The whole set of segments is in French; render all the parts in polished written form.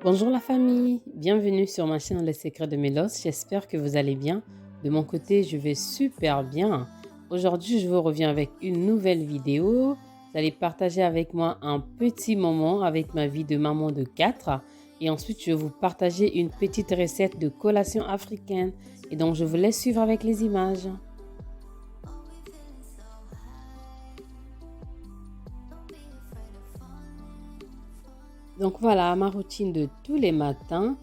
Bonjour la famille, bienvenue sur ma chaîne Les Secrets de Mélos. J'espère que vous allez bien. De mon côté, je vais super bien. Aujourd'hui, je vous reviens avec une nouvelle vidéo. Vous allez partager avec moi un petit moment avec ma vie de maman de 4. Et ensuite, je vais vous partager une petite recette de collation africaine. Et donc, je vous laisse suivre avec les images. Donc voilà, ma routine de tous les matins.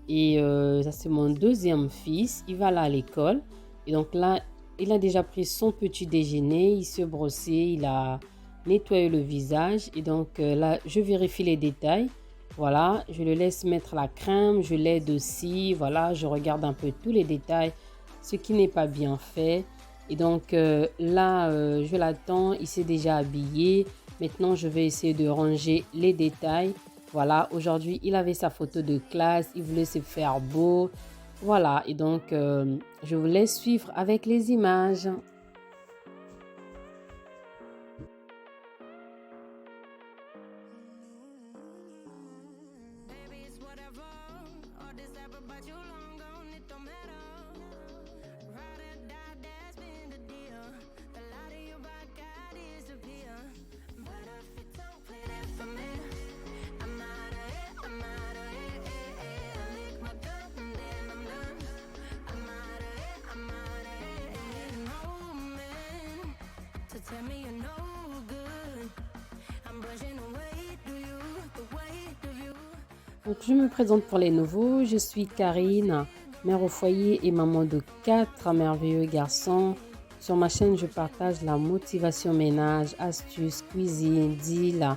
Et ça, c'est mon deuxième fils. Il va là à l'école. Et donc là, il a déjà pris son petit déjeuner. Il s'est brossé, il a nettoyé le visage. Et donc là, je vérifie les détails. Voilà, je le laisse mettre la crème. Je l'aide aussi. Voilà, je regarde un peu tous les détails. Ce qui n'est pas bien fait. Et donc là, je l'attends. Il s'est déjà habillé. Maintenant, je vais essayer de ranger les détails. Voilà, aujourd'hui, il avait sa photo de classe, il voulait se faire beau. Voilà, et donc, je vous laisse suivre avec les images. Donc, je me présente pour les nouveaux. Je suis Karine, mère au foyer et maman de 4 merveilleux garçons. Sur ma chaîne, je partage la motivation ménage, astuces, cuisine, deal,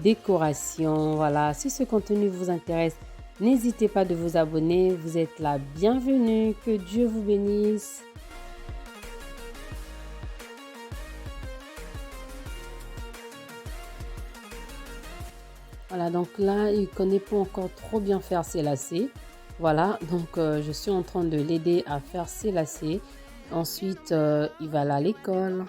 décoration. Voilà, si ce contenu vous intéresse, n'hésitez pas de vous abonner. Vous êtes la bienvenue. Que Dieu vous bénisse. Voilà, donc là, il ne connaît pas encore trop bien faire ses lacets. Voilà, donc je suis en train de l'aider à faire ses lacets. Ensuite, il va aller à l'école.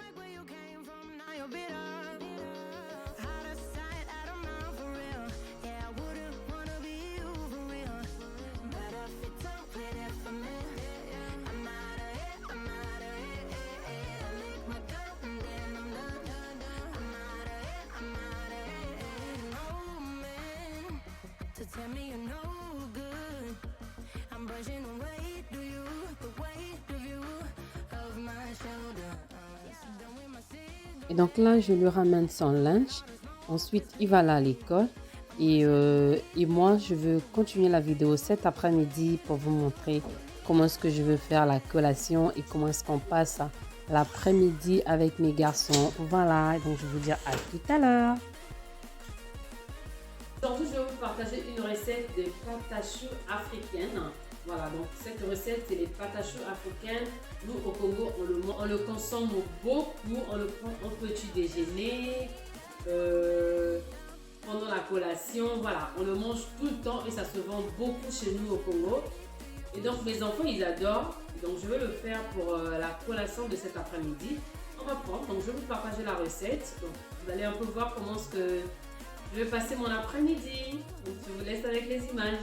Et donc là, je lui ramène son lunch. Ensuite, il va là à l'école. Et moi, je veux continuer la vidéo cet après-midi pour vous montrer comment est-ce que je veux faire la collation et comment est-ce qu'on passe l'après-midi avec mes garçons. Voilà, donc je vais vous dire à tout à l'heure. Aujourd'hui, je vais vous partager une recette de pâtes à choux africaines. Voilà, donc cette recette, c'est les pâtes à choux africaines. Nous, au Congo, on le consomme beaucoup. On le prend au petit déjeuner, pendant la collation. Voilà, on le mange tout le temps et ça se vend beaucoup chez nous au Congo. Et donc, mes enfants, ils adorent. Donc, je vais le faire pour la collation de cet après-midi. On va prendre, donc je vais vous partager la recette. Donc, vous allez un peu voir comment est-ce que je vais passer mon après-midi. Donc, je vous laisse avec les images.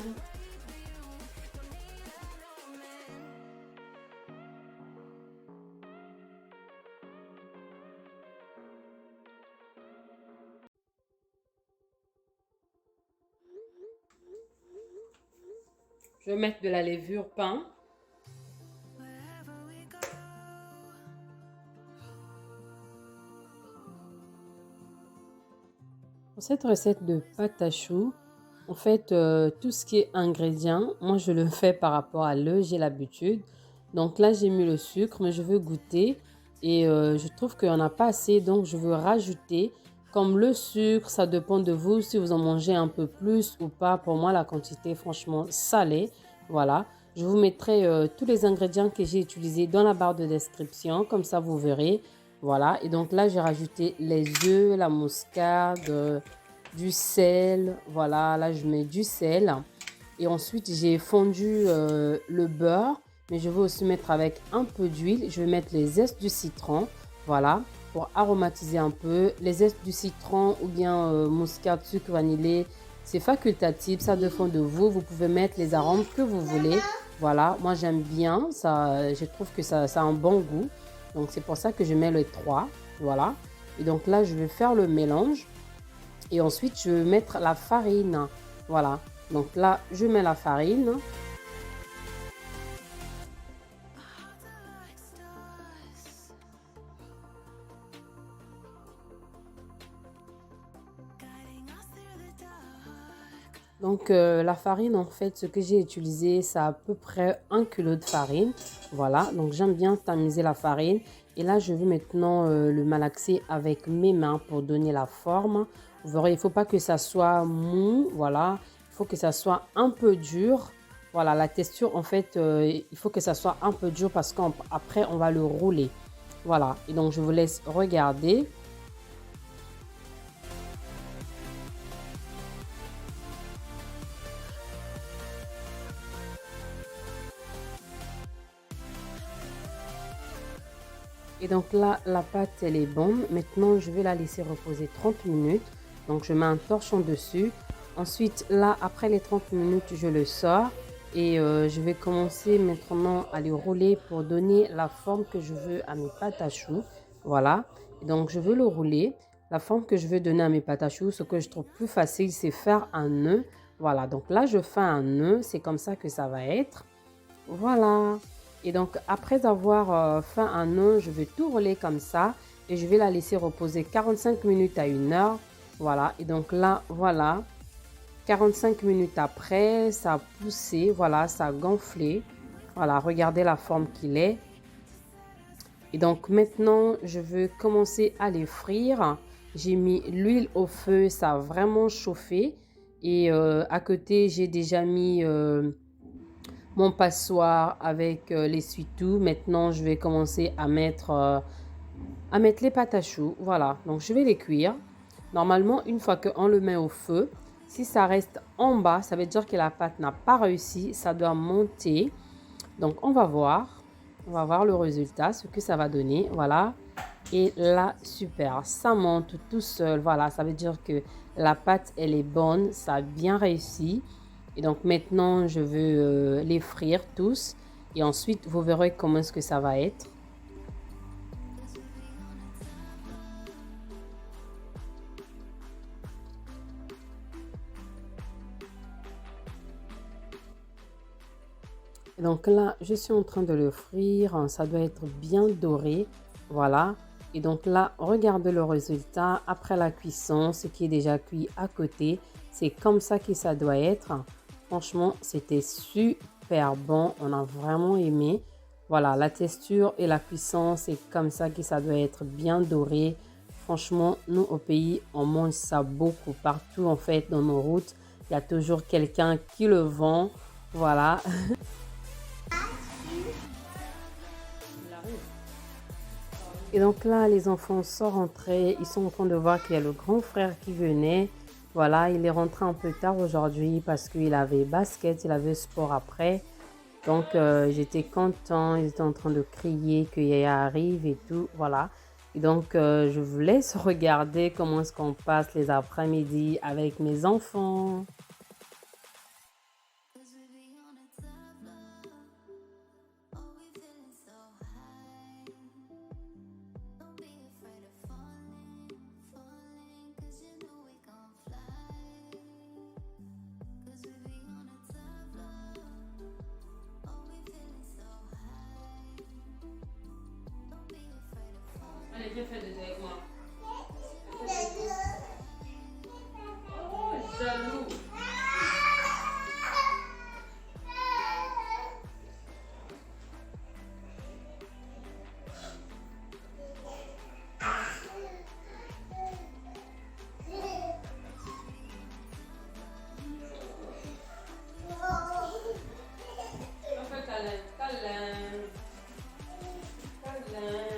Je vais mettre de la levure pain. Pour cette recette de pâte à choux, en fait, tout ce qui est ingrédients, moi je le fais par rapport à l'œuf, j'ai l'habitude. Donc là, j'ai mis le sucre, mais je veux goûter et je trouve qu'il n'y en a pas assez, donc je veux rajouter. Comme le sucre, ça dépend de vous, si vous en mangez un peu plus ou pas. Pour moi, la quantité est franchement salée. Voilà, je vous mettrai tous les ingrédients que j'ai utilisés dans la barre de description, comme ça vous verrez. Voilà, et donc là, j'ai rajouté les œufs, la muscade, du sel. Voilà, là, je mets du sel. Et ensuite, j'ai fondu le beurre, mais je vais aussi mettre avec un peu d'huile. Je vais mettre les zestes du citron, voilà, pour aromatiser un peu. Les zestes du citron ou bien muscade, sucre vanillé, C'est facultatif, ça dépend de vous. Vous pouvez mettre les arômes que vous voulez. Voilà, moi j'aime bien, ça, je trouve que ça a un bon goût. Donc c'est pour ça que je mets les trois. Voilà. Et donc là, je vais faire le mélange. Et ensuite, je vais mettre la farine. Voilà. Donc là, je mets la farine. Donc la farine, en fait, ce que j'ai utilisé, c'est à peu près 1 kilo de farine. Voilà, donc j'aime bien tamiser la farine. Et là, je vais maintenant le malaxer avec mes mains pour donner la forme. Vous verrez, il ne faut pas que ça soit mou, voilà. Il faut que ça soit un peu dur. Voilà, la texture, en fait, il faut que ça soit un peu dur parce qu'après, on va le rouler. Voilà, et donc je vous laisse regarder. Et donc là, la pâte, elle est bonne. Maintenant, je vais la laisser reposer 30 minutes. Donc, je mets un torchon dessus. Ensuite, là, après les 30 minutes, je le sors. Et je vais commencer maintenant à le rouler pour donner la forme que je veux à mes pâtes à choux. Voilà. Et donc, je veux le rouler. La forme que je veux donner à mes pâtes à choux, ce que je trouve plus facile, c'est faire un nœud. Voilà. Donc là, je fais un nœud. C'est comme ça que ça va être. Voilà. Et donc, après avoir fait un nœud, je vais tout rouler comme ça et je vais la laisser reposer 45 minutes à 1 heure. Voilà. Et donc là, voilà. 45 minutes après, ça a poussé. Voilà, ça a gonflé. Voilà, regardez la forme qu'il est. Et donc, maintenant, je veux commencer à les frire. J'ai mis l'huile au feu, ça a vraiment chauffé. Et à côté, j'ai déjà mis mon passoire avec l'essuie-tout. Maintenant, je vais commencer à mettre les pâtes à choux. Voilà, donc je vais les cuire. Normalement, une fois qu'on le met au feu, si ça reste en bas, ça veut dire que la pâte n'a pas réussi. Ça doit monter. Donc, on va voir. On va voir le résultat, ce que ça va donner. Voilà. Et là, super. Ça monte tout seul. Voilà, ça veut dire que la pâte, elle est bonne. Ça a bien réussi. Et donc maintenant, je veux les frire tous. Et ensuite, vous verrez comment est-ce que ça va être. Et donc là, je suis en train de le frire. Ça doit être bien doré. Voilà. Et donc là, regardez le résultat après la cuisson, ce qui est déjà cuit à côté. C'est comme ça que ça doit être. Franchement, c'était super bon. On a vraiment aimé. Voilà, la texture et la cuisson, c'est comme ça que ça doit être bien doré. Franchement, nous au pays, on mange ça beaucoup. Partout en fait, dans nos routes, il y a toujours quelqu'un qui le vend. Voilà. Et donc là, les enfants sont rentrés. Ils sont en train de voir qu'il y a le grand frère qui venait. Voilà, il est rentré un peu tard aujourd'hui parce qu'il avait basket, il avait sport après. Donc, j'étais content. Ils étaient en train de crier que Yaya arrive et tout. Voilà. Et donc, je vous laisse regarder comment est-ce qu'on passe les après-midi avec mes enfants. Allez, viens faire des avec moi. Oh, jaloux. On fait câlin, câlin, câlin.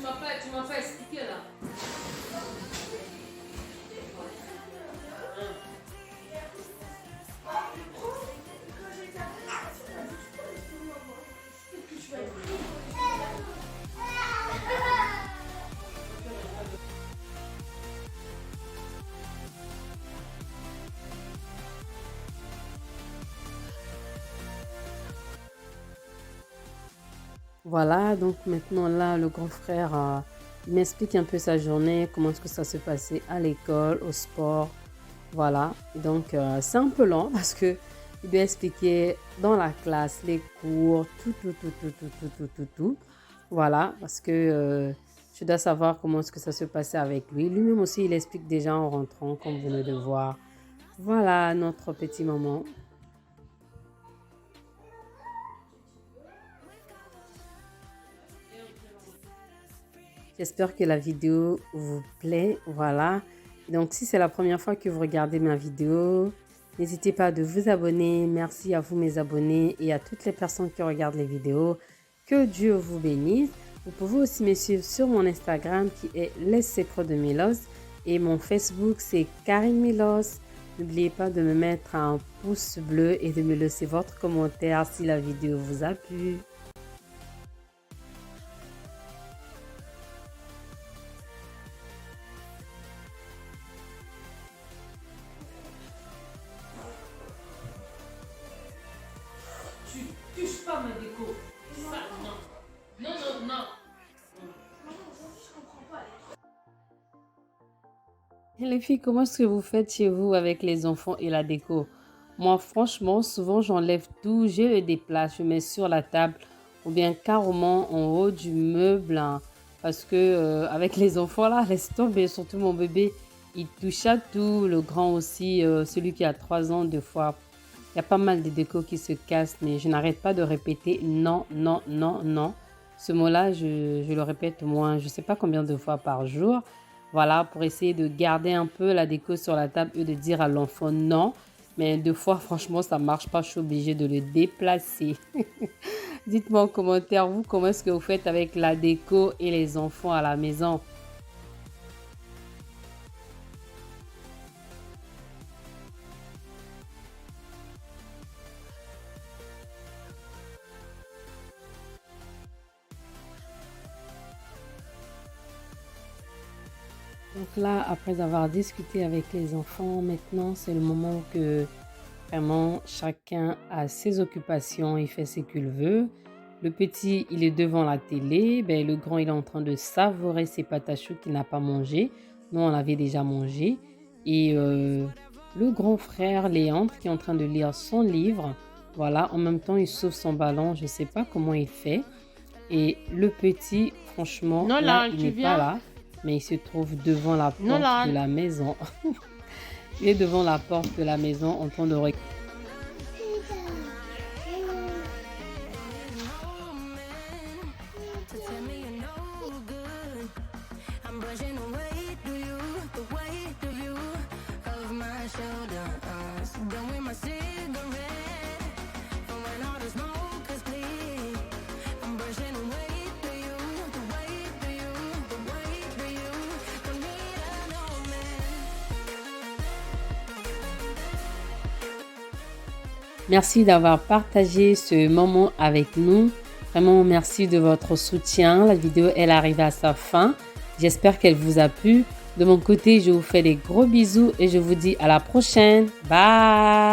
tu m'as pas expliqué là. Voilà, donc maintenant là, le grand frère il m'explique un peu sa journée, comment est-ce que ça se passait à l'école, au sport. Voilà, et donc c'est un peu lent parce que il doit expliquer dans la classe les cours, tout. Voilà, parce que je dois savoir comment est-ce que ça se passait avec lui. Lui-même aussi, il explique déjà en rentrant, comme vous venez de voir. Voilà notre petit moment. J'espère que la vidéo vous plaît. Voilà. Donc, si c'est la première fois que vous regardez ma vidéo, n'hésitez pas de vous abonner. Merci à vous, mes abonnés, et à toutes les personnes qui regardent les vidéos. Que Dieu vous bénisse. Vous pouvez aussi me suivre sur mon Instagram qui est Les Secrets de Milos. Et mon Facebook, c'est Karine Milos. N'oubliez pas de me mettre un pouce bleu et de me laisser votre commentaire si la vidéo vous a plu. Tu touches pas ma déco. Ça, non. Non, non, non. Et les filles, comment est-ce que vous faites chez vous avec les enfants et la déco? Moi, franchement, souvent, j'enlève tout, je le déplace, je mets sur la table ou bien carrément en haut du meuble, hein, parce que avec les enfants, là, laisse tomber, surtout mon bébé, il touche à tout, le grand aussi, celui qui a 3 ans, 2 fois. Il y a pas mal de décos qui se cassent, mais je n'arrête pas de répéter non, non, non, non. Ce mot-là, je le répète moins, je ne sais pas combien de fois par jour. Voilà, pour essayer de garder un peu la déco sur la table et de dire à l'enfant non. Mais 2 fois, franchement, ça ne marche pas. Je suis obligée de le déplacer. Dites-moi en commentaire, vous, comment est-ce que vous faites avec la déco et les enfants à la maison? Donc là, après avoir discuté avec les enfants, maintenant, c'est le moment que vraiment chacun a ses occupations, il fait ce qu'il veut. Le petit, il est devant la télé, ben, le grand, il est en train de savourer ses pâtes à choux qu'il n'a pas mangé. Nous, on l'avait déjà mangé. Et le grand frère, Léandre, qui est en train de lire son livre, voilà, en même temps, il sauve son ballon, je ne sais pas comment il fait. Et le petit, franchement, là, Nolan, il tu n'est pas viens? là, mais il se trouve devant la porte de Nolan. la maison. Il est devant la porte de la maison en train de regarder. Merci d'avoir partagé ce moment avec nous. Vraiment, merci de votre soutien. La vidéo, elle arrive à sa fin. J'espère qu'elle vous a plu. De mon côté, je vous fais des gros bisous et je vous dis à la prochaine. Bye!